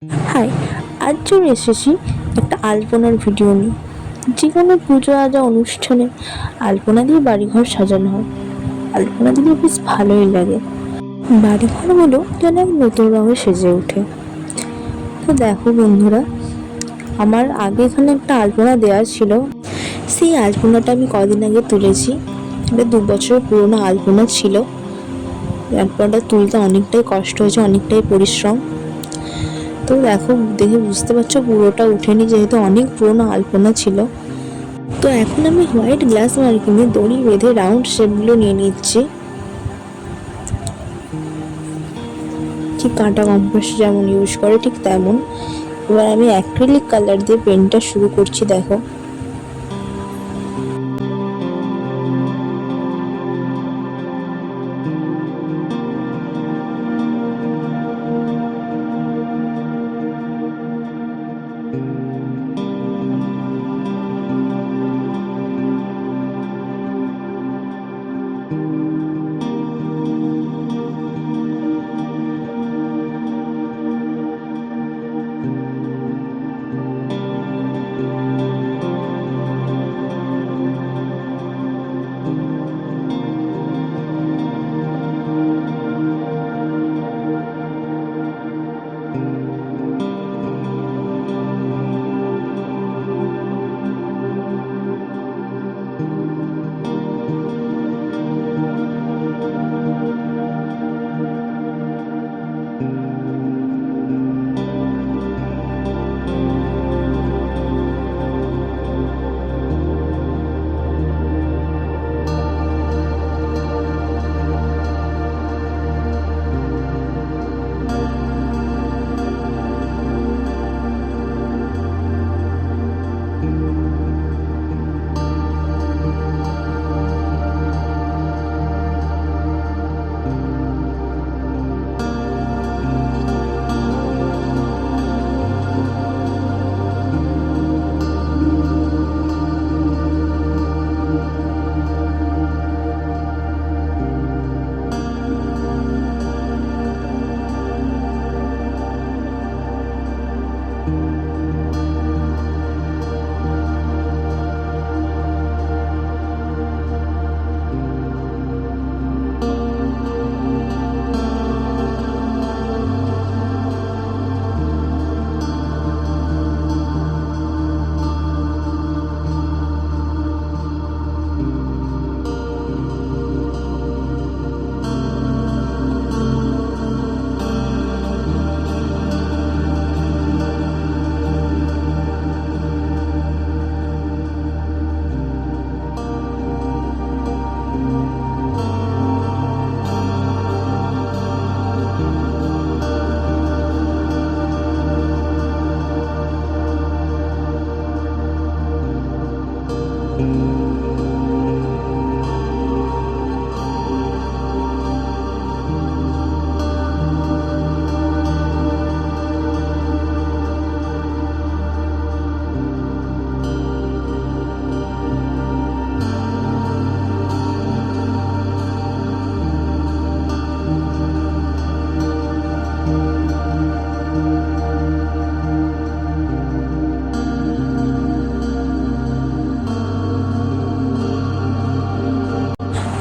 High, আজ চলে এসেছি একটা আলপনার ভিডিও নিয়ে। যে কোনো পুজো আজা অনুষ্ঠানে আলপনা দিয়ে বাড়িঘর সাজানো হয়। আলপনা দিলে বেশ ভালোই লাগে, বাড়িঘরগুলো যেন এক নতুন রঙে সেজে ওঠে। তো দেখো বন্ধুরা, আমার আগে এখানে একটা আলপনা দেওয়া ছিল। সেই আলপনাটা আমি কদিন আগে তুলেছি। এটা 2 বছরের পুরোনো আলপনা ছিল। আলপনাটা তুলতে অনেকটাই কষ্ট হয়েছে, অনেকটাই পরিশ্রম। তো দেখো, দেখে বুঝতে পারছো পুরোটা উঠেনি, যেহেতু অনেক পুরোনো আলপনা ছিল। তো এখন আমি হোয়াইট গ্লাস মার্কিংয়ে দড়ি বেঁধে রাউন্ড শেপগুলো নিয়ে নিচ্ছি, ঠিক কাঁটা কম্পাস যেমন ইউজ করে ঠিক তেমন। এবার আমি অ্যাক্রিলিক কালার দিয়ে পেন্টটা শুরু করছি। দেখো,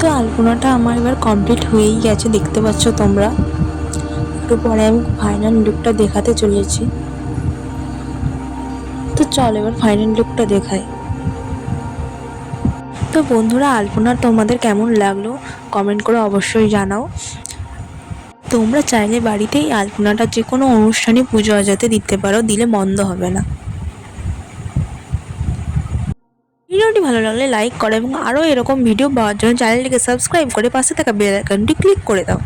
তো আলপনাটা আমার এবার কমপ্লিট হয়েই গেছে, দেখতে পাচ্ছ তোমরা। একটু পরে আমি ফাইনাল লুকটা দেখাতে চলেছি। তো চল এবার ফাইনাল লুকটা দেখাই। তো বন্ধুরা, আলপনা তোমাদের কেমন লাগলো কমেন্ট করে অবশ্যই জানাও। তোমরা চাইলে বাড়িতেই আলপনাটা যে কোনো অনুষ্ঠানে পুজো আজাতে দিতে পারো, দিলে মন্দ হবে না। ভিডিওটি ভালো লাগলে লাইক করো এবং আরও এরকম ভিডিও পাওয়ার জন্য চ্যানেলটিকে সাবস্ক্রাইব করে পাশে থাকা বেল আইকনটি ক্লিক করে দাও।